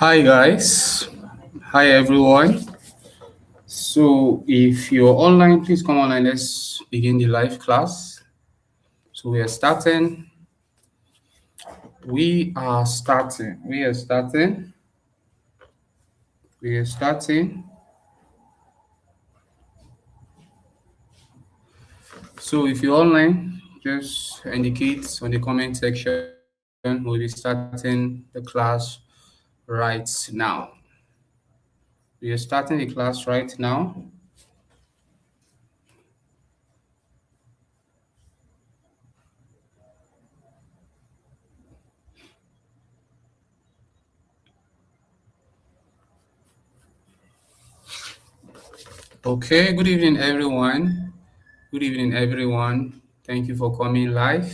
Hi guys, hi everyone. So if you're online, please come online. Let's begin the live class. So we are starting. We are starting. We are starting. We are starting. So if you're online, just indicate on the comment section. We'll be starting the class right now. We are starting the class right now. Okay, good evening, everyone. Good evening, everyone. Thank you for coming live.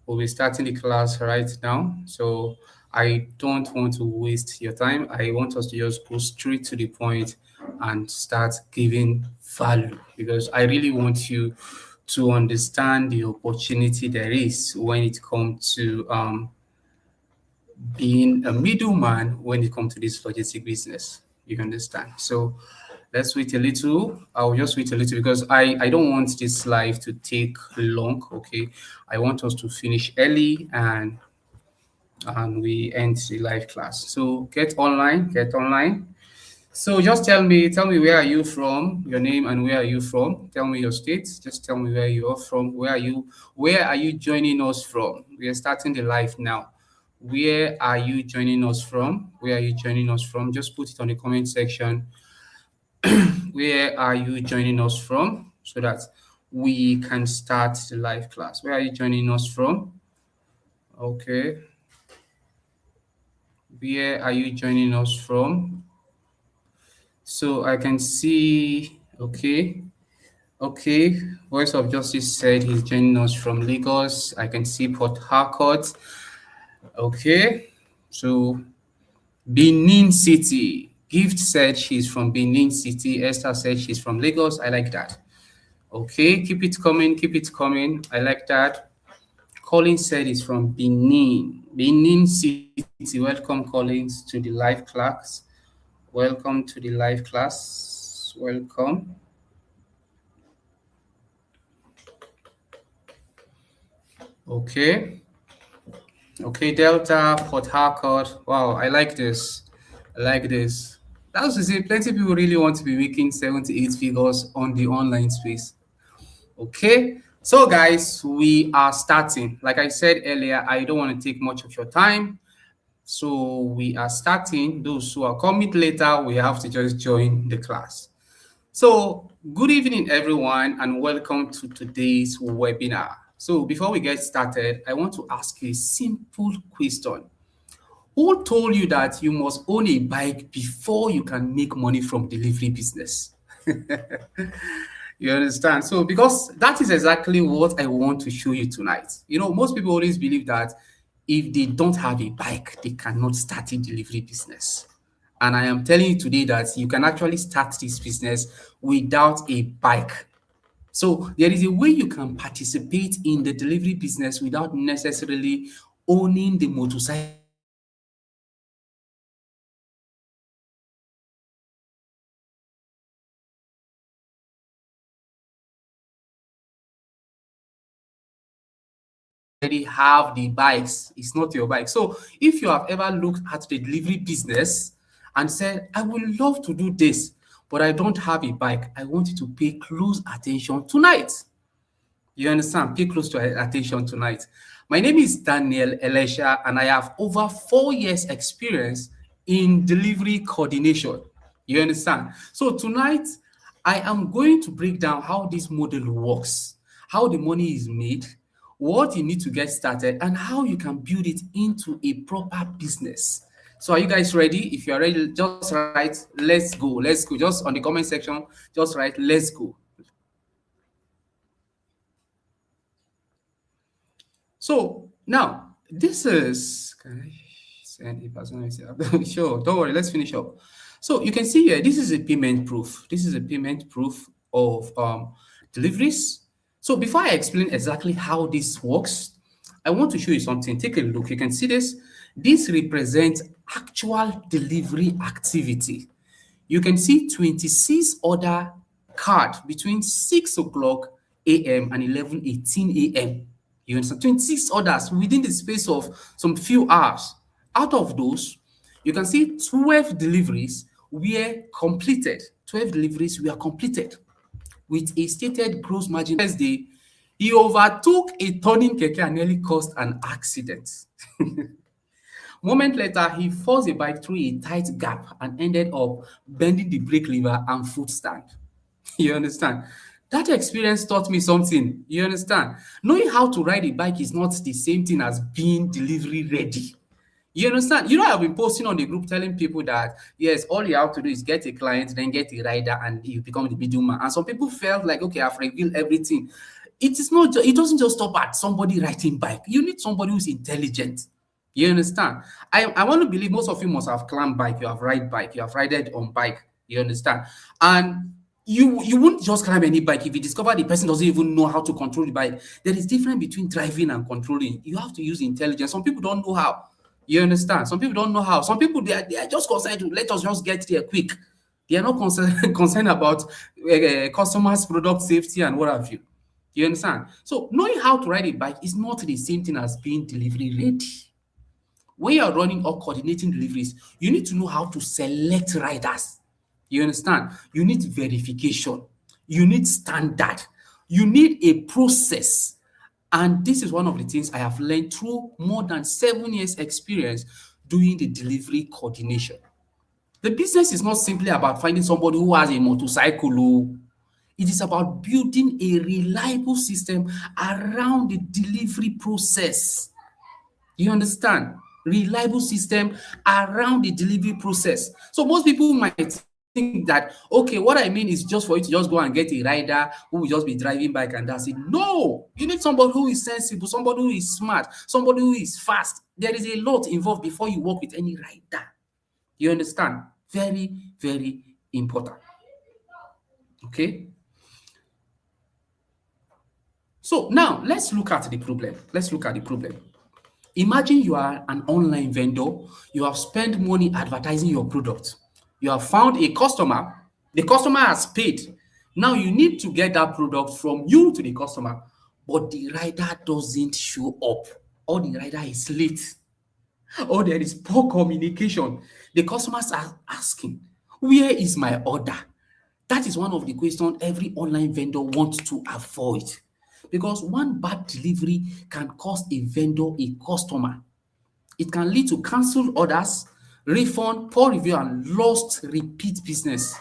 We'll be starting the class right now. So I don't want to waste your time. I want us to just go straight to the point and start giving value because I really want you to understand the opportunity there is when it comes to being a middleman when it comes to this logistic business. You understand? So let's wait a little. I'll just wait a little because I don't want this live to take long. Okay. I want us to finish early and we end the live class. So get online, get online. So just tell me where are you from, your name and where are you from? Tell me your state. Just tell me where you are from. Where are you joining us from? We are starting the live now. Where are you joining us from? Where are you joining us from? Just put it on the comment section. Where are you joining us from so that we can start the live class? Where are you joining us from? Okay. Where are you joining us from? So I can see, okay. Okay, Voice of Justice said he's joining us from Lagos. I can see Port Harcourt. Okay, so Benin City. Gift said she's from Benin City. Esther said she's from Lagos. I like that. Okay, keep it coming, keep it coming. I like that. Colin said he's from Benin. Benin City. Welcome, Collins, to the live class. Welcome to the live class. Welcome. Okay. Okay, Delta, Port Harcourt. Wow, I like this. I like this. That's to say, plenty of people really want to be making 78 figures on the online space. Okay, so guys, we are starting. Like I said earlier, I don't want to take much of your time. So we are starting. Those who are coming later, we have to just join the class. So, good evening, everyone, and welcome to today's webinar. So, before we get started, I want to ask you a simple question. Who told you that you must own a bike before you can make money from delivery business? You understand? So, because that is exactly what I want to show you tonight. You know, most people always believe that if they don't have a bike, they cannot start a delivery business. And I am telling you today that you can actually start this business without a bike. So there is a way you can participate in the delivery business without necessarily owning the motorcycle already have the bikes. It's not your bike. So if you have ever looked at the delivery business and said, I would love to do this, but I don't have a bike, I want you to pay close attention tonight. You understand? Pay close to attention tonight. My name is Daniel Elisha, and I have over 4 years experience in delivery coordination. You understand? So tonight, I am going to break down how this model works, how the money is made, what you need to get started, and how you can build it into a proper business. So are you guys ready? If you are ready, just write, let's go, let's go. Just on the comment section, just write, let's go. So now this is, can I send a personal message? Sure, don't worry, let's finish up. So you can see here, this is a payment proof. This is a payment proof of deliveries. So before I explain exactly how this works, I want to show you something. Take a look. You can see this. This represents actual delivery activity. You can see 26 order card between 6 o'clock a.m. and 11:18 a.m. You understand? 26 orders within the space of some few hours. Out of those, you can see 12 deliveries were completed. 12 deliveries were completed with a stated gross margin. First day, he overtook a turning keke and nearly caused an accident. Moment later, he forced the bike through a tight gap and ended up bending the brake lever and foot stand. You understand? That experience taught me something. You understand? Knowing how to ride a bike is not the same thing as being delivery ready. You understand? You know, I've been posting on the group telling people that yes, all you have to do is get a client, then get a rider, and you become the middleman. And some people felt like, okay, I've revealed everything. It is not. It doesn't just stop at somebody riding bike. You need somebody who's intelligent. You understand? I want to believe most of you must have climbed bike, you have ride bike, you have ridden on bike. You understand? And you won't just climb any bike if you discover the person doesn't even know how to control the bike. There is difference between driving and controlling. You have to use intelligence. Some people don't know how. You understand? Some people don't know how. Some people they are just concerned to let us just get there quick. They are not concerned concerned about customers' product safety and what have you. You understand? So knowing how to ride a bike is not the same thing as being delivery ready. When you are running or coordinating deliveries, you need to know how to select riders. You understand? You need verification. You need standard. You need a process. And this is one of the things I have learned through more than 7 years experience doing the delivery coordination. The business is not simply about finding somebody who has a motorcycle. Oh. It is about building a reliable system around the delivery process. You understand? Reliable system around the delivery process. So most people might think that, okay, what I mean is just for you to just go and get a rider who will just be driving bike and that's it. No, you need somebody who is sensible, somebody who is smart, somebody who is fast. There is a lot involved before you work with any rider. You understand? Very, very important. Okay. So now let's look at the problem. Let's look at the problem. Imagine you are an online vendor, you have spent money advertising your product. You have found a customer, the customer has paid. Now you need to get that product from you to the customer, but the rider doesn't show up, or the rider is late, or there is poor communication. The customers are asking, where is my order? That is one of the questions every online vendor wants to avoid. Because one bad delivery can cost a vendor a customer. It can lead to cancelled orders, refund, poor review, and lost repeat business.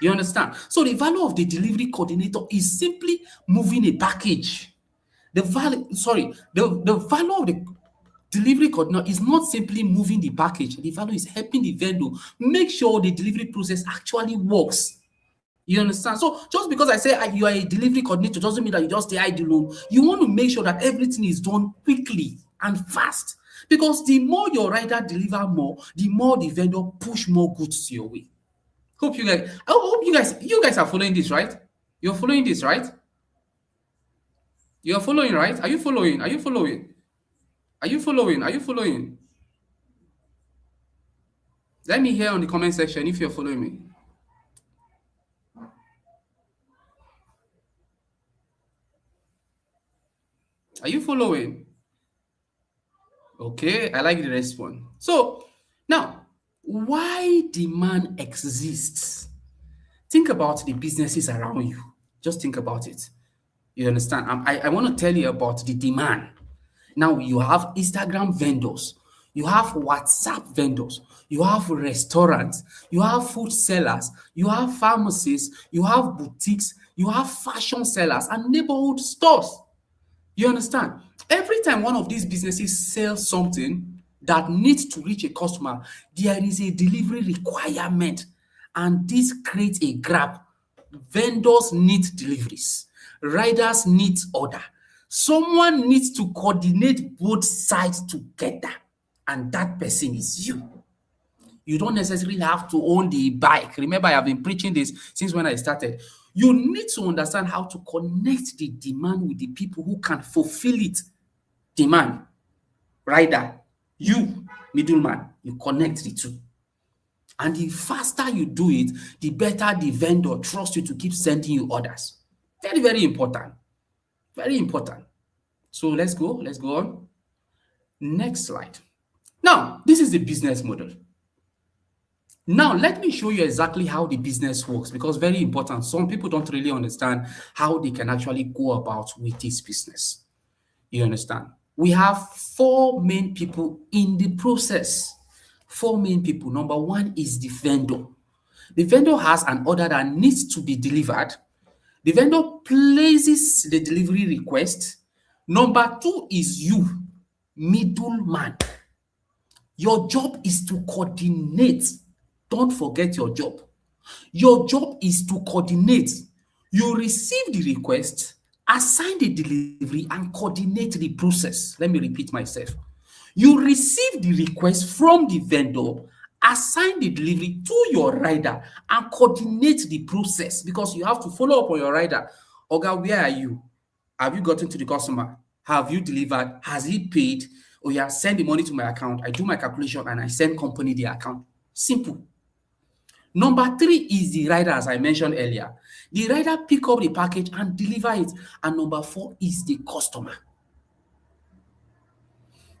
You understand? So the value of the delivery coordinator is simply moving a package. The value of the delivery coordinator is not simply moving the package. The value is helping the vendor make sure the delivery process actually works. You understand? So just because I say you are a delivery coordinator doesn't mean that you just stay idle. You want to make sure that everything is done quickly and fast. Because the more your rider deliver more, the more the vendor push more goods to your way. I hope you guys are following this, right? You're following this, right? You're following, right? Are you following? Are you following? Are you following? Are you following? Let me hear on the comment section if you're following me. Are you following? Okay, I like the response. So now, why demand exists? Think about the businesses around you. Just think about it. You understand? I want to tell you about the demand. Now you have Instagram vendors, you have WhatsApp vendors, you have restaurants, you have food sellers, you have pharmacies, you have boutiques, you have fashion sellers and neighborhood stores. You understand? Every time one of these businesses sells something that needs to reach a customer, there is a delivery requirement, and this creates a gap. Vendors need deliveries, riders need order. Someone needs to coordinate both sides together, and that person is you. You don't necessarily have to own the bike. Remember, I have been preaching this since when I started. You need to understand how to connect the demand with the people who can fulfill it. Demand, rider, you, middleman. You connect the two. And the faster you do it, the better the vendor trusts you to keep sending you orders. Very, very important. Very important. So let's go. Let's go on. Next slide. Now, this is the business model. Now, let me show you exactly how the business works because very important. Some people don't really understand how they can actually go about with this business. You understand? We have four main people in the process. Four main people. Number one is the vendor. The vendor has an order that needs to be delivered. The vendor places the delivery request. Number two is you, middleman. Your job is to coordinate. Don't forget your job. Your job is to coordinate. You receive the request, assign the delivery, and coordinate the process. Let me repeat myself. You receive the request from the vendor, assign the delivery to your rider, and coordinate the process because you have to follow up on your rider. Oga, where are you? Have you gotten to the customer? Have you delivered? Has he paid? Oh yeah, send the money to my account. I do my calculation and I send company the account. Simple. Number three is the rider, as I mentioned earlier. The rider pick up the package and deliver it. And number four is the customer.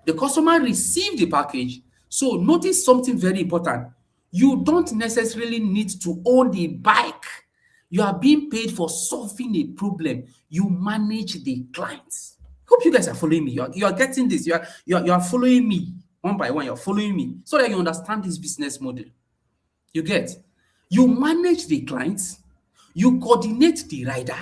The customer receive the package. So notice something very important. You don't necessarily need to own the bike. You are being paid for solving a problem. You manage the clients. Hope you guys are following me. You are getting this. You are following me one by one. You're following me so that you understand this business model. You get? You manage the clients, you coordinate the rider,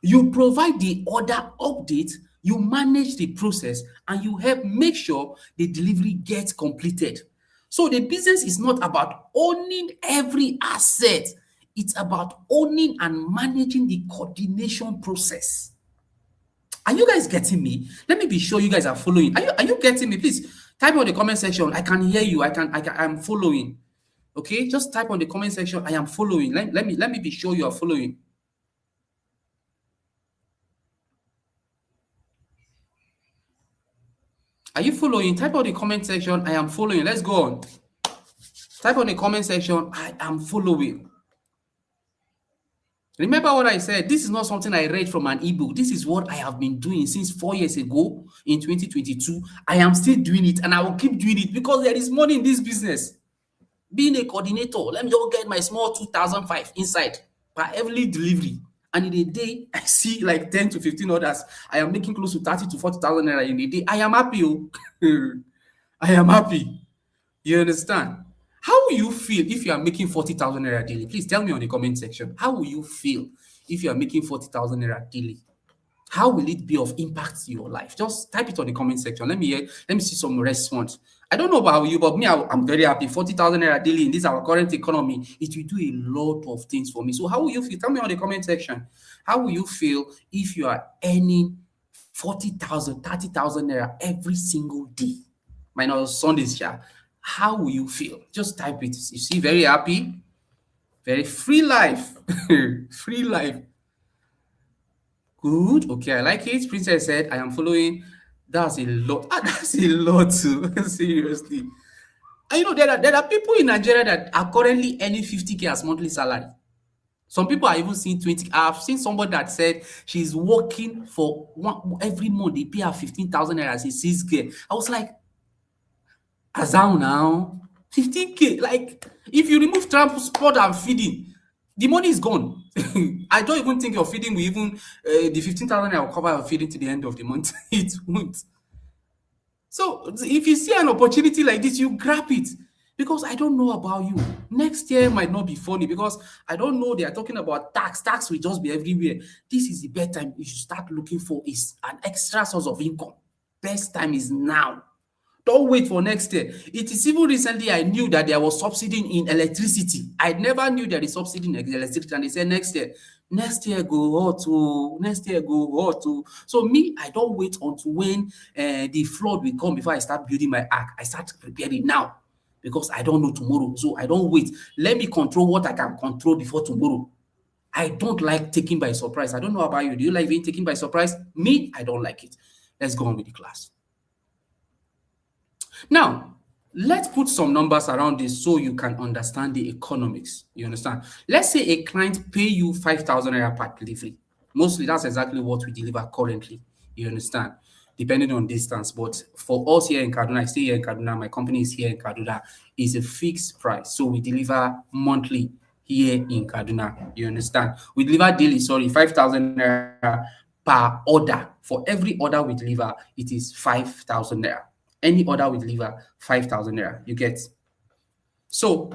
you provide the order update, you manage the process, and you help make sure the delivery gets completed. So the business is not about owning every asset. It's about owning and managing the coordination process. Are you guys getting me? Let me be sure you guys are following. Are you getting me? Please type on the comment section. I can hear you. I'm following. Okay, just type on the comment section. I am following. Let me be sure you are following. Are you following? Type on the comment section. I am following. Let's go on. Type on the comment section. I am following. Remember what I said? This is not something I read from an ebook. This is what I have been doing since 4 years ago in 2022. I am still doing it and I will keep doing it because there is money in this business. Being a coordinator, let me just get my small 2005 inside per every delivery. And in a day, I see like 10 to 15 orders. I am making close to 30 to 40,000 naira in a day. I am happy. I am happy. You understand? How will you feel if you are making 40,000 naira daily? Please tell me on the comment section. How will you feel if you are making 40,000 naira daily? How will it be of impact to your life? Just type it on the comment section. Let me see some response. I don't know about you, but me, I'm very happy. 40,000 naira daily in this our current economy, it will do a lot of things for me. So how will you feel? Tell me on the comment section. How will you feel if you are earning 40,000, 30,000 naira every single day? Minus Sundays, yeah. How will you feel? Just type it. You see, very happy, very free life, free life. Good. Okay, I like it. Princess said, I am following. That's a lot. That's a lot too. Seriously. And you know, there are people in Nigeria that are currently earning 50K as monthly salary. Some people are even seeing 20. I've seen somebody that said she's working for every month. They pay her 15,000 naira as a 6K. I was like, Azao now, 15K. Like, if you remove transport and feeding, the money is gone. I don't even think your feeding will even, the 15,000 will cover your feeding to the end of the month. It won't. So if you see an opportunity like this, you grab it. Because I don't know about you. Next year might not be funny because I don't know they are talking about tax. Tax will just be everywhere. This is the best time you should start looking for is an extra source of income. Best time is now. Don't wait for next year. It is even recently I knew that there was subsidy in electricity. I never knew there is subsidy in electricity, and they said next year go hot to, next year go hot to. So me, I don't wait until when the flood will come before I start building my ark. I start preparing now because I don't know tomorrow. So I don't wait. Let me control what I can control before tomorrow. I don't like taking by surprise. I don't know about you. Do you like being taken by surprise? Me, I don't like it. Let's go on with the class. Now, Let's put some numbers around this so you can understand the economics. You understand? Let's say a client pay you 5,000 naira per delivery. Mostly that's exactly what we deliver currently. You understand? Depending on distance. But for us here in Kaduna, I stay here in Kaduna, my company is here in Kaduna, is a fixed price. So we deliver monthly here in Kaduna. You understand? We deliver daily, sorry, 5,000 naira per order. For every order we deliver, it is 5,000 naira. Any order we deliver, 5,000 naira. You get? So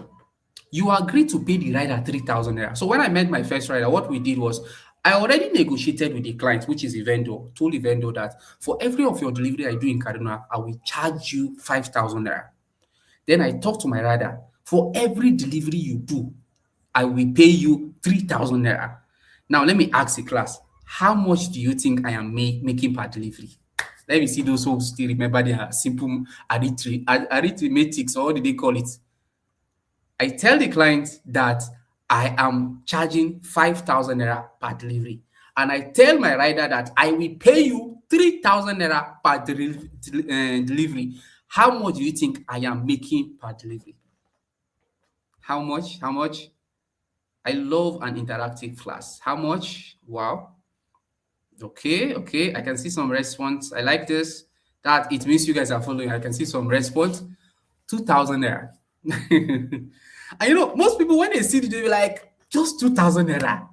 you agreed to pay the rider 3,000 naira. So when I met my first rider, what we did was I already negotiated with the client, which is the vendor, told the vendor that for every of your delivery I do in Kaduna, I will charge you 5,000 naira. Then I talked to my rider, for every delivery you do, I will pay you 3,000 naira. Now let me ask the class, how much do you think I am making per delivery? Let me see those who still remember their simple arithmetics, or what do they call it? I tell the client that I am charging 5,000 naira per delivery. And I tell my rider that I will pay you 3,000 naira per delivery. How much do you think I am making per delivery? How much? How much? I love an interactive class. How much? Wow. Okay, okay. I can see some response. I like this. That it means you guys are following. I can see some response. 2,000 naira. And most people when they see it, they be like, just 2,000 naira.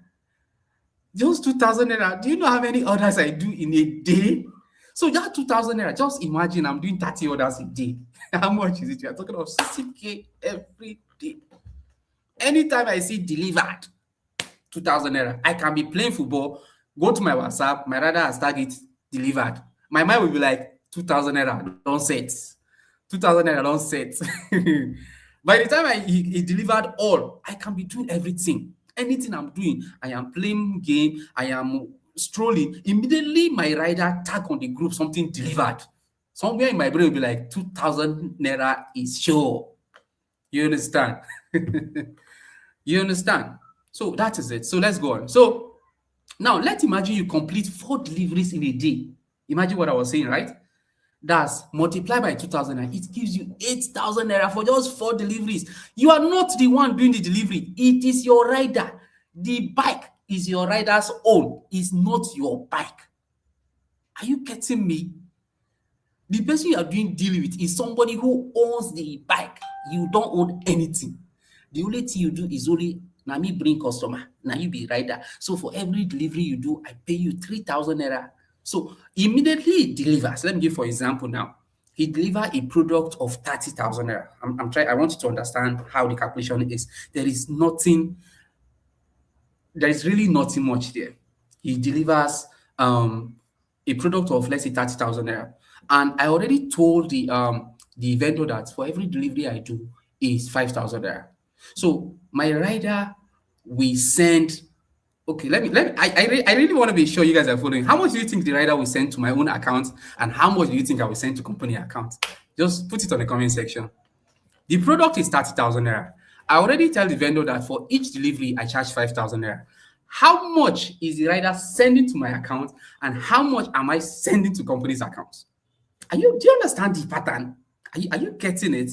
Just 2,000 naira. Do you know how many orders I do in a day? So just 2,000 naira. Just imagine I'm doing 30 orders a day. How much is it? We are talking of 60K every day. Anytime I see delivered, 2,000 naira. I can be playing football, go to my WhatsApp, my radar has tagged delivered. My mind will be like, 2,000 naira, don't set. 2,000 naira, don't set. By the time he delivered all, I can be doing everything. Anything I'm doing, I am playing game, I am strolling. Immediately, my rider tag on the group something delivered. Somewhere in my brain will be like, 2,000 naira is sure. You understand? You understand? So that is it. So let's go on. So now let's imagine you complete 4 deliveries in a day. Imagine what I was saying, right? That's multiplied by 2,000 naira. It gives you 8,000 naira for just 4 deliveries. You are not the one doing the delivery. It is your rider. The bike is your rider's own. It's not your bike. Are you getting me? The person you are doing deal with is somebody who owns the bike. You don't own anything. The only thing you do is only now me bring customer, now you be rider. So for every delivery you do, I pay you 3,000 naira. So immediately he delivers. Let me give for example now. He deliver a product of 30,000 naira. I'm trying. I want you to understand how the calculation is. There is really nothing much there. He delivers a product of, let's say, 30,000 naira. And I already told the vendor that for every delivery I do is 5,000 naira. So my rider will send. Okay, I really want to be sure you guys are following. How much do you think the rider will send to my own account, and how much do you think I will send to company account? Just put it on the comment section. The product is 30,000 naira. I already tell the vendor that for each delivery I charge 5,000 naira. How much is the rider sending to my account, and how much am I sending to company's account? Do you understand the pattern? Are you getting it?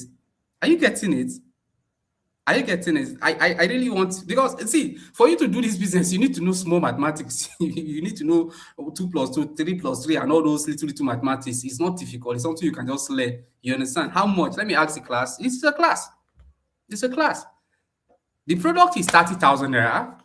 Are you getting it? Are you getting it? I really want, because see, for you to do this business, you need to know small mathematics. You need to know 2 plus 2, 3 plus 3, and all those little mathematics. It's not difficult. It's something you can just learn. You understand? How much? Let me ask the class. It's a class. It's a class. The product is 30,000 naira.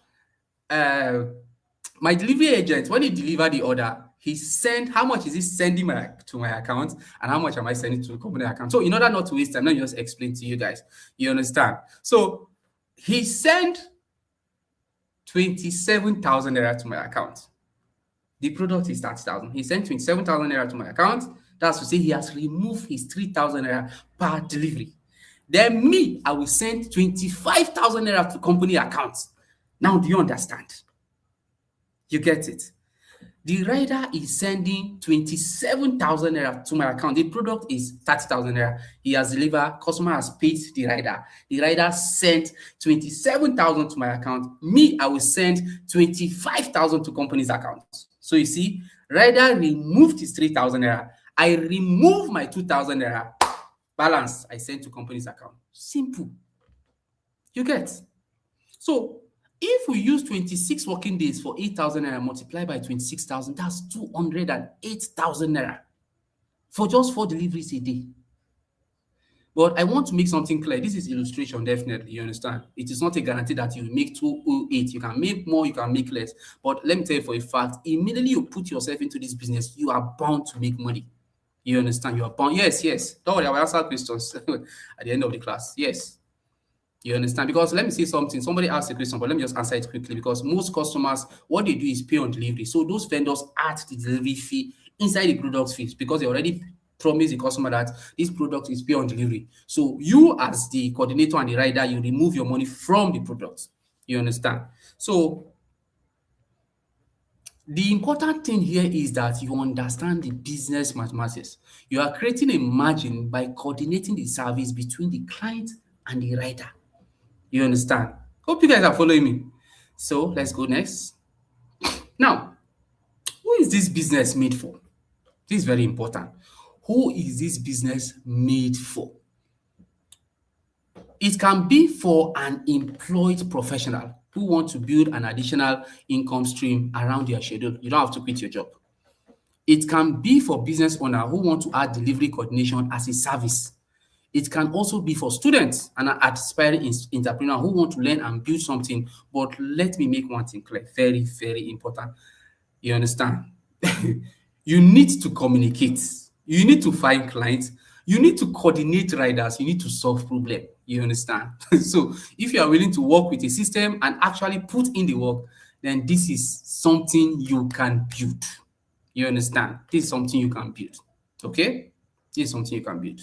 My delivery agent, when he delivered the order, he sent, how much is he sending to my account, and how much am I sending to the company account? So in order not to waste time, let me just explain to you guys. You understand? So he sent 27,000 naira to my account. The product is 30,000. He sent 27,000 naira to my account. That's to say he has removed his 3,000 naira per delivery. Then me, I will send 25,000 naira to company account. Now, do you understand? You get it? The rider is sending 27,000 naira to my account. The product is 30,000 naira. He has delivered. Customer has paid the rider. The rider sent 27,000 to my account. Me, I will send 25,000 to company's account. So you see, rider removed his 3,000 naira. I remove my 2,000 naira. Balance, I send to company's account. Simple. You get? So if we use 26 working days for 8,000 naira multiplied by 26,000, that's 208,000 naira for just 4 deliveries a day. But I want to make something clear. This is illustration, definitely. You understand? It is not a guarantee that you will make 208. You can make more, you can make less. But let me tell you for a fact, immediately you put yourself into this business, you are bound to make money. You understand? You are bound. Yes, yes. Don't worry, I will answer questions at the end of the class. Yes. You understand? Because let me say something. Somebody asked a question, but let me just answer it quickly. Because most customers, what they do is pay on delivery. So those vendors add the delivery fee inside the product fees because they already promise the customer that this product is pay on delivery. So you, as the coordinator and the rider, you remove your money from the product. You understand? So the important thing here is that you understand the business mathematics. You are creating a margin by coordinating the service between the client and the rider. You understand? Hope you guys are following me. So let's go next. Now, who is this business made for? This is very important. Who is this business made for? It can be for an employed professional who want to build an additional income stream around their schedule. You don't have to quit your job. It can be for business owner who want to add delivery coordination as a service. It can also be for students and an aspiring entrepreneur who want to learn and build something. But let me make one thing clear, very, very important. You understand? You need to communicate. You need to find clients. You need to coordinate riders. You need to solve problem. You understand? So if you are willing to work with a system and actually put in the work, then this is something you can build. You understand? This is something you can build. Okay? This is something you can build.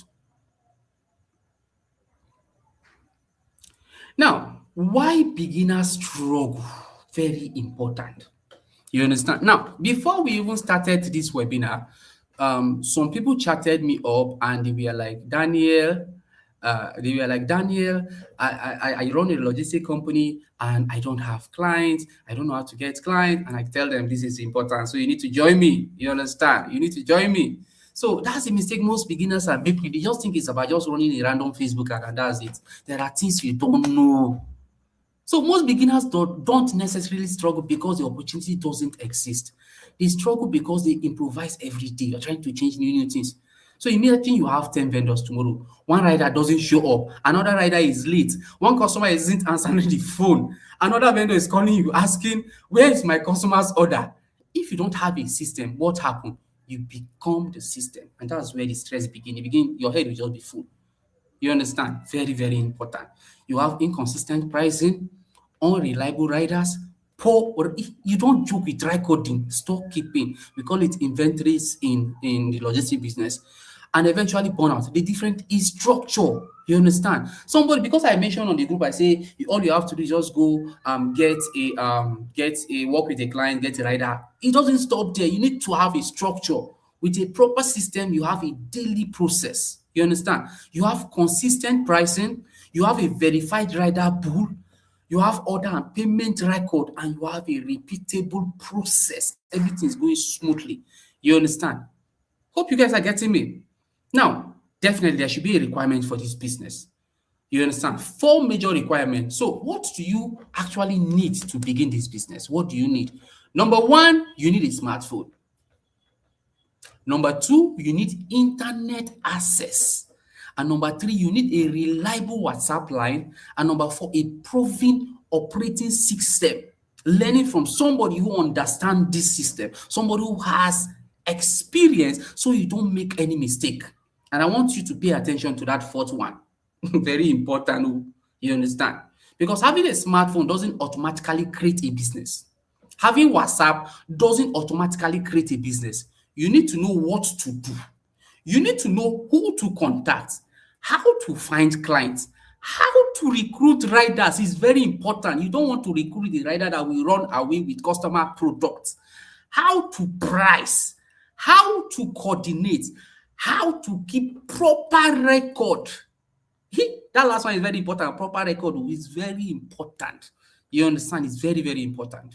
Now, why beginners struggle? Very important. You understand? Now, before we even started this webinar, some people chatted me up and they were like, Daniel, I run a logistic company and I don't have clients. I don't know how to get clients. And I tell them this is important. So you need to join me. You understand? You need to join me. So that's the mistake most beginners are making. They just think it's about just running a random Facebook ad and that's it. There are things you don't know. So most beginners don't necessarily struggle because the opportunity doesn't exist. They struggle because they improvise every day. You're trying to change new things. So immediately you have 10 vendors tomorrow. One rider doesn't show up. Another rider is late. One customer isn't answering the phone. Another vendor is calling you asking, where is my customer's order? If you don't have a system, what happens? You become the system. And that's where the stress begins. Your head will just be full. You understand? Very, very important. You have inconsistent pricing, unreliable riders, poor, or you don't joke with recording, stock keeping. We call it inventories in the logistic business. And eventually burnout. The different is structure. You understand? Somebody, because I mentioned on the group, I say all you have to do is just go get a work with a client, get a rider. It doesn't stop there. You need to have a structure. With a proper system, you have a daily process. You understand? You have consistent pricing, you have a verified rider pool, you have order and payment record, and you have a repeatable process. Everything is going smoothly. You understand? Hope you guys are getting me. Now, definitely there should be a requirement for this business. You understand? 4 major requirements. So, what do you actually need to begin this business? What do you need? Number one, you need a smartphone. Number two, you need internet access. And number three, you need a reliable WhatsApp line. And number four, a proven operating system. Learning from somebody who understands this system, somebody who has experience so you don't make any mistake. And I want you to pay attention to that fourth one. Very important. You understand? Because having a smartphone doesn't automatically create a business. Having WhatsApp doesn't automatically create a business. You need to know what to do. You need to know who to contact, how to find clients, how to recruit riders is very important. You don't want to recruit the rider that will run away with customer products. How to price, how to coordinate, how to keep proper record. That last one is very important. Proper record is very important. You understand? It's very, very important.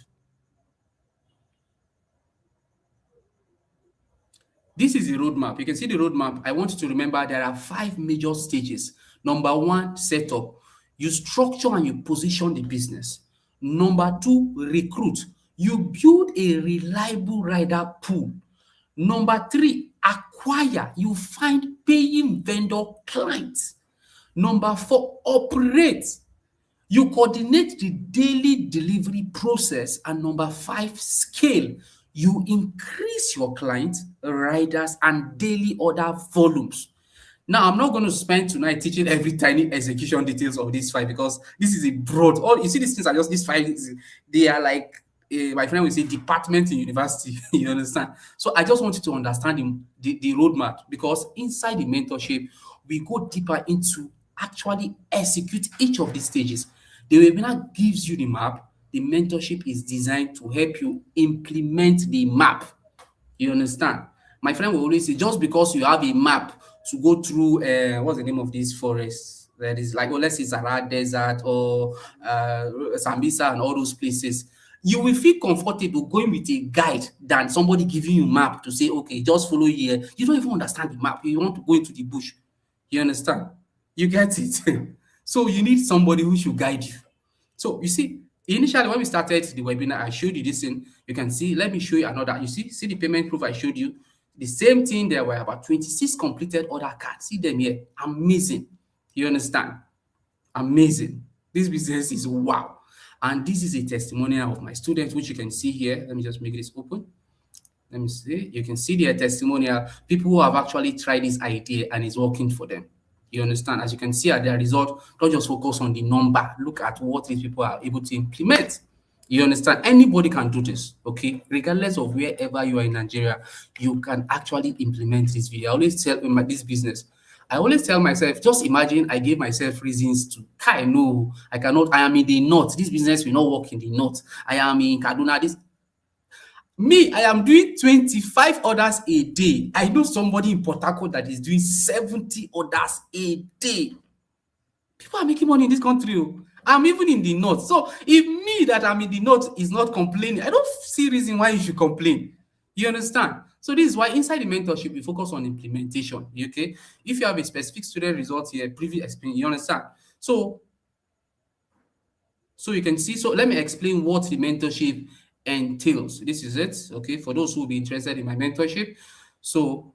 This is the roadmap. You can see the roadmap. I want you to remember there are five major stages. Number one, setup. You structure and you position the business. Number two, recruit. You build a reliable rider pool. Number three, acquire. You find paying vendor clients. Number four, operate. You coordinate the daily delivery process. And number five, scale. You increase your client, riders, and daily order volumes. Now, I'm not going to spend tonight teaching every tiny execution details of these five because this is a broad. All you see, these things are just these five. They are like my friend will say department in university. You understand? So I just want you to understand the roadmap because inside the mentorship, we go deeper into actually execute each of these stages. The webinar gives you the map. The mentorship is designed to help you implement the map. You understand? My friend will always say, just because you have a map to go through, what's the name of these forests? That is like, oh, let's say Sahara Desert or Sambisa and all those places. You will feel comfortable going with a guide than somebody giving you a map to say, okay, just follow here. You don't even understand the map. You want to go into the bush. You understand? You get it? So you need somebody who should guide you. So you see, initially when we started the webinar, I showed you this thing. You can see, let me show you another. You see the payment proof I showed you. The same thing, there were about 26 completed order cards. See them here. Amazing. You understand? Amazing. This business is wow. And this is a testimonial of my students, which you can see here. Let me just make this open. Let me see. You can see their testimonial. People who have actually tried this idea and it's working for them. You understand? As you can see at their result, don't just focus on the number. Look at what these people are able to implement. You understand? Anybody can do this, okay? Regardless of wherever you are in Nigeria, you can actually implement this video. I always tell in this business, I always tell myself, just imagine I gave myself reasons to, I know, I cannot, I am in the north. This business will not work in the north. I am in Kaduna. I am doing 25 orders a day. I know somebody in Port Harcourt that is doing 70 orders a day. People are making money in this country. I'm even in the north. So if me that I'm in the north is not complaining, I don't see reason why you should complain. You understand? So this is why inside the mentorship, we focus on implementation. Okay? If you have a specific student result here, previous experience, you understand? So you can see, so let me explain what the mentorship entails. This is it, okay, for those who will be interested in my mentorship. So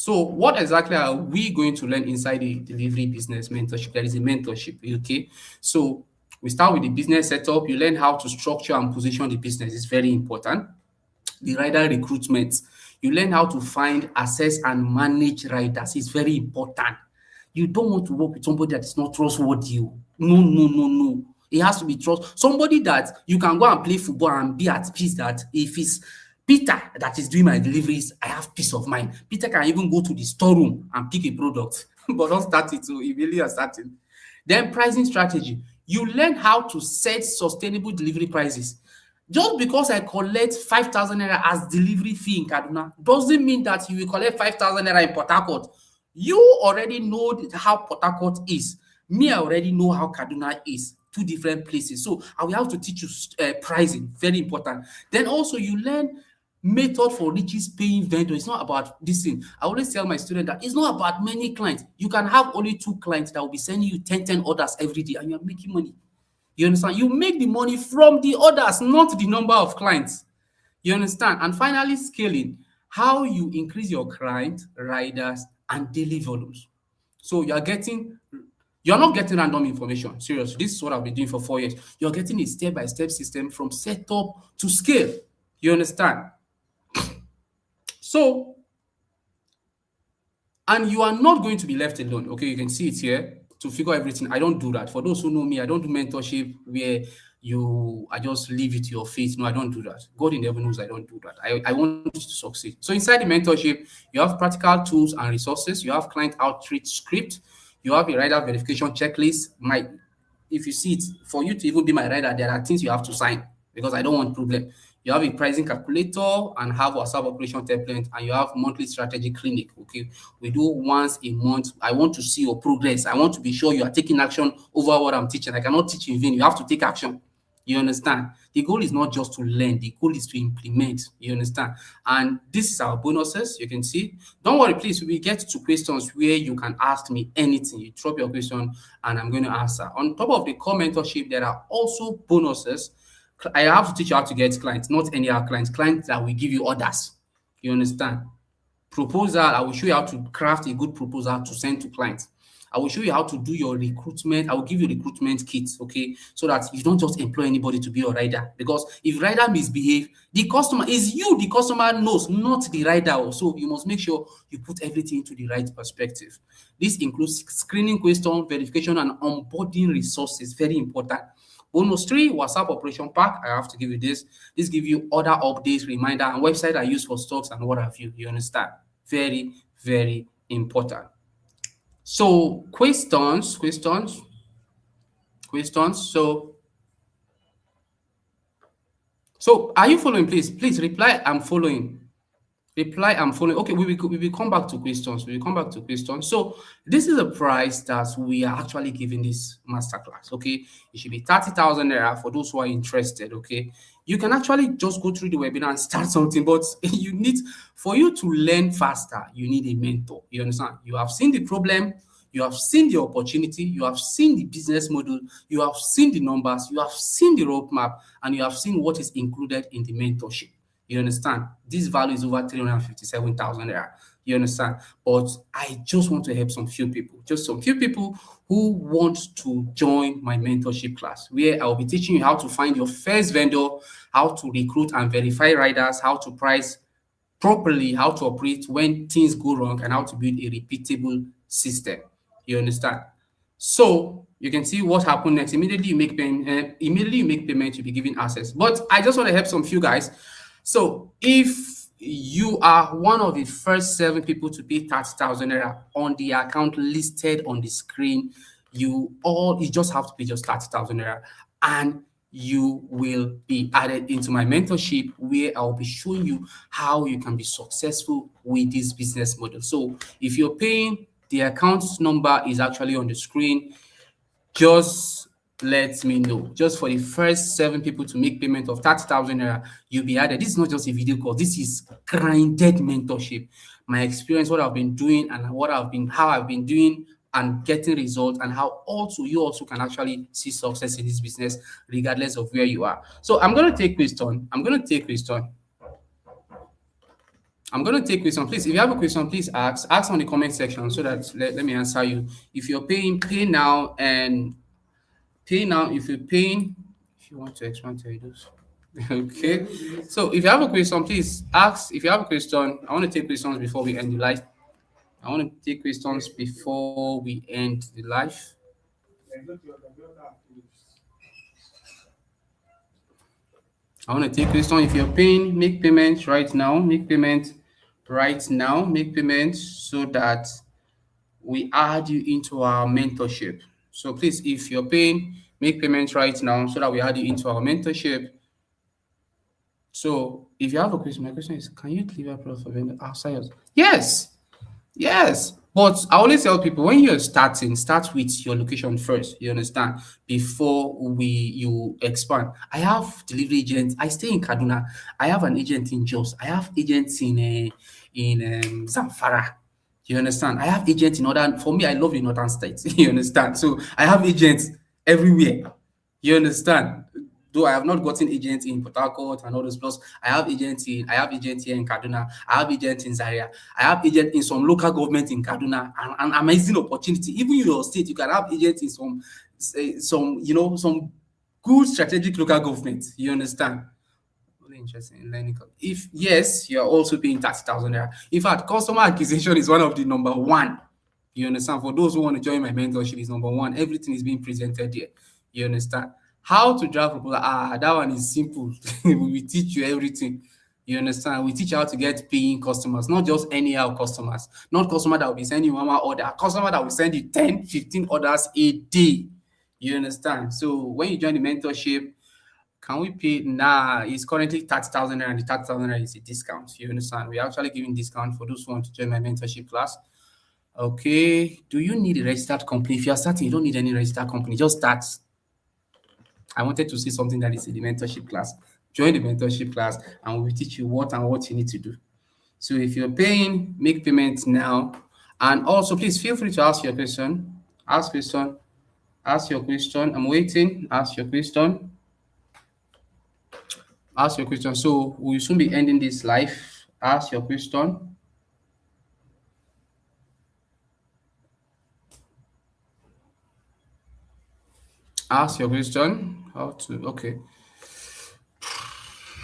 what exactly are we going to learn inside the delivery business mentorship? There is a mentorship, okay? So we start with the business setup. You learn how to structure and position the business. It's very important. The rider recruitment. You learn how to find, assess, and manage riders. It's very important. You don't want to work with somebody that is not trustworthy. No. It has to be trust. Somebody that you can go and play football and be at peace that if it's Peter that is doing my deliveries, I have peace of mind. Peter can even go to the storeroom and pick a product, but don't start it. So immediately you're starting. Then pricing strategy. You learn how to set sustainable delivery prices. Just because I collect 5,000 naira as delivery fee in Kaduna doesn't mean that you will collect 5,000 naira in Port Harcourt. You already know how Port Harcourt is. Me, I already know how Kaduna is. Two different places. So I will have to teach you pricing. Very important. Then also you learn method for riches paying vendor. It's not about this thing. I always tell my student that it's not about many clients. You can have only 2 clients that will be sending you 10 orders every day and you're making money. You understand? You make the money from the orders, not the number of clients. You understand? And finally, scaling. How you increase your client, riders, and daily volumes. So you're not getting random information. Seriously, this is what I've been doing for 4 years. You're getting a step-by-step system from setup to scale. You understand? So, and you are not going to be left alone. Okay, you can see it here to figure everything. I don't do that. For those who know me, I don't do mentorship where I just leave it to your fate. No, I don't do that. God in heaven knows I don't do that. I want you to succeed. So inside the mentorship, you have practical tools and resources. You have client outreach script. You have a rider verification checklist. If you see it, for you to even be my rider, there are things you have to sign because I don't want problem. You have a pricing calculator and have WhatsApp operation template, and you have monthly strategy clinic. Okay, we do once a month. I want to see your progress. I want to be sure you are taking action over what I'm teaching. I cannot teach in vain. You have to take action. You understand? The goal is not just to learn, the goal is to implement. You understand? And this is our bonuses. You can see. Don't worry, please. We get to questions where you can ask me anything. You drop your question and I'm going to answer. On top of the core mentorship, there are also bonuses. I have to teach you how to get clients, not any other clients, clients that will give you orders. You understand? Proposal, I will show you how to craft a good proposal to send to clients. I will show you how to do your recruitment. I will give you recruitment kits, okay, so that you don't just employ anybody to be your rider. Because if rider misbehave, the customer is you, the customer knows, not the rider. So you must make sure you put everything into the right perspective. This includes screening question, verification, and onboarding resources. Very important. Bonus three, WhatsApp operation pack. I have to give you this. This give you other updates, reminder, and website I use for stocks and what have you. You understand? Very, very important. So questions. So are you following? Please reply. I'm following. Reply, I'm following. Okay, we will come back to questions. We will come back to questions. So this is a price that we are actually giving this masterclass. Okay, it should be 30,000 naira for those who are interested. Okay, you can actually just go through the webinar and start something, but you need for you to learn faster. You need a mentor. You understand? You have seen the problem. You have seen the opportunity, you have seen the business model, you have seen the numbers, you have seen the roadmap, and you have seen what is included in the mentorship. You understand? This value is over 357,000 naira. You understand? But I just want to help some few people, just some few people who want to join my mentorship class, where I'll be teaching you how to find your first vendor, how to recruit and verify riders, how to price properly, how to operate when things go wrong, and how to build a repeatable system. You understand? So you can see what happened next. Immediately you make payment, you'll be given access. But I just want to help some few guys. So if you are one of the first 7 people to pay 30,000 naira on the account listed on the screen, you just have to pay just 30,000 naira, and you will be added into my mentorship, where I'll be showing you how you can be successful with this business model. So if you're paying, the account number is actually on the screen. Just let me know. Just for the first 7 people to make payment of 30,000 naira, you'll be added. This is not just a video call. This is grinded mentorship. My experience, what I've been doing, and how I've been doing and getting results, and how also you also can actually see success in this business regardless of where you are. So I'm going to take question. I'm going to take question. Please, if you have a question, please ask on the comment section, so that let me answer you. If you're paying, pay now. And pay now. If you're paying, if you want to expand to those. Okay. So if you have a question, please ask. If you have a question, I want to take questions before we end the live. I want to take questions before we end the live. I want to take questions. If you're paying, make payment right now. Make payment right now. Make payment so that we add you into our mentorship. So please, if you're paying, make payment right now so that we add you into our mentorship. So if you have a question, my question is, can you deliver product for vendor outside yours? Yes. Yes, but I always tell people, when you're starting, start with your location first. You understand? Before you expand. I have delivery agents. I stay in Kaduna. I have an agent in Jos. I have agents in Zamfara. You understand? I have agents in other. For me, I love the northern states. You understand? So I have agents everywhere. You understand? Though I have not gotten agents in Port Harcourt and all those, plus I have agents here in Kaduna, I have agents in Zaria, I have agents in some local government in Kaduna, and an amazing opportunity. Even in your state, you can have agents in some good strategic local government. You understand? Really interesting in learning. If yes, you're also paying 30,000 naira. In fact, customer acquisition is one of the number one. You understand? For those who want to join my mentorship, is number one. Everything is being presented here. You understand? How to draft proposal? That one is simple. We will teach you everything. You understand? We teach you how to get paying customers, not just anyhow customers, not customer that will be sending you one more order, customer that will send you 10, 15 orders a day. You understand? So when you join the mentorship, can we pay? Nah, it's currently 30,000 naira, and the 30,000 naira is a discount. You understand? We're actually giving discount for those who want to join my mentorship class. Okay. Do you need a registered company? If you're starting, you don't need any registered company. Just start. I wanted to see something that is in the mentorship class. Join the mentorship class and we will teach you what and what you need to do. So if you're paying, make payments now. And also, please feel free to ask your question. Ask question. Ask your question. I'm waiting. Ask your question. Ask your question. So we'll soon be ending this live. Ask your question. Ask your question. How to? Okay.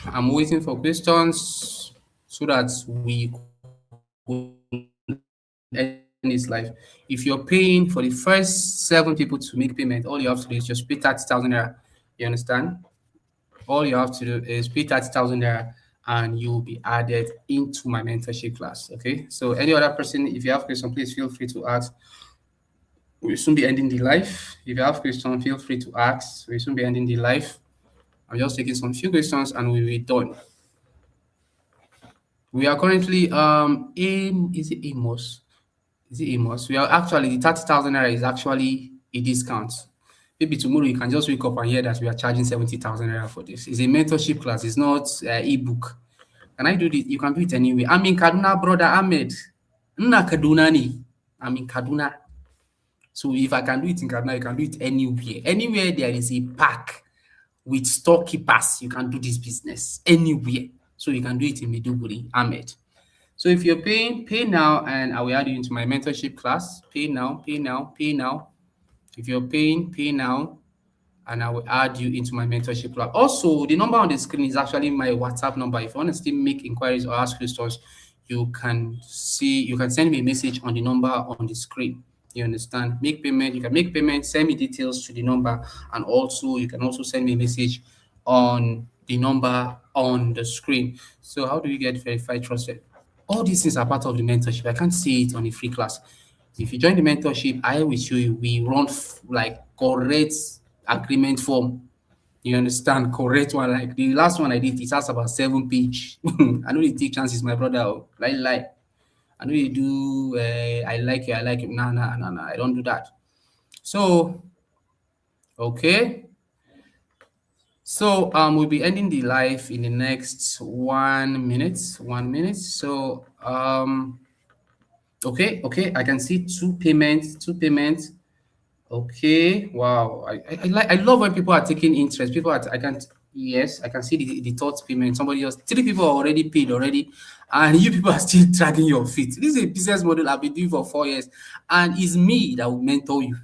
I'm waiting for questions so that we could end this live. If you're paying for the first 7 people to make payment, all you have to do is just pay 30,000 naira. You understand? All you have to do is pay 30,000 naira and you will be added into my mentorship class. Okay. So any other person, if you have questions, please feel free to ask. We'll soon be ending the live. If you have questions, feel free to ask. We'll soon be ending the live. I'm just taking some few questions and we'll be done. We are currently is it Amos? Is it Amos? We are actually the 30,000 naira is actually a discount. Maybe tomorrow you can just wake up and hear that we are charging 70,000 naira for this. It's a mentorship class, it's not ebook. Can I do this? You can do it anyway. I'm in Kaduna, brother Ahmed. Nna Kaduna ni. I'm in Kaduna. So if I can do it in Kaduna, you can do it anywhere. Anywhere there is a park with storekeepers, you can do this business anywhere. So you can do it in Maiduguri, Ahmed. So if you're paying, pay now, and I will add you into my mentorship class. Pay now, pay now, pay now. If you're paying, pay now, and I will add you into my mentorship club. Also, the number on the screen is actually my WhatsApp number. If you want to still make inquiries or ask questions, you can send me a message on the number on the screen. You understand? Make payment, you can make payment, send me details to the number, and also you can also send me a message on the number on the screen. So how do you get verified trusted? All these things are part of the mentorship. I can't see it on a free class. If you join the mentorship, I will show you. We run like correct agreement form. You understand? Correct one. Like the last one I did, it has about 7 page. I know they take chances, my brother. Oh. Lie. I know you do. I like you. I like you. Nah. I don't do that. So okay. So we'll be ending the live in the next 1 minute. 1 minute. So okay. I can see two payments. Okay, wow. I love when people are taking interest. People are I can yes, I can see the third payment. Somebody else, 3 people are already paid already, and you people are still dragging your feet. This is a business model I've been doing for 4 years, and it's me that will mentor you.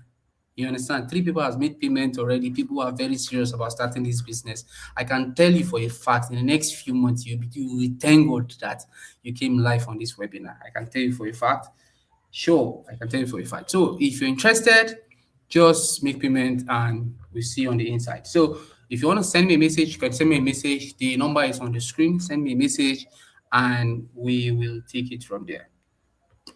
You understand? 3 people has made payment already. People are very serious about starting this business. I can tell you for a fact, in the next few months, you will thank God that you came live on this webinar. I can tell you for a fact. Sure, I can tell you for a fact. So if you're interested, just make payment and we see you on the inside. So if you want to send me a message, you can send me a message. The number is on the screen. Send me a message and we will take it from there.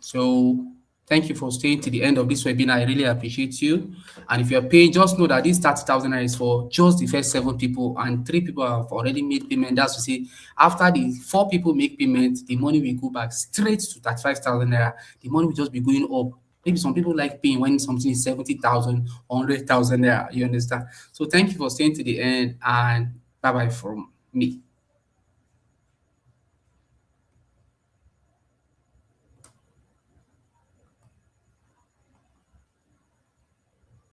So thank you for staying to the end of this webinar. I really appreciate you. And if you're paying, just know that this 30,000 is for just the first 7 people, and 3 people have already made payment. That's to say, after the 4 people make payment, the money will go back straight to 35,000 naira. The money will just be going up. Maybe some people like paying when something is 70,000, 100,000 naira. You understand? So thank you for staying to the end, and bye bye from me.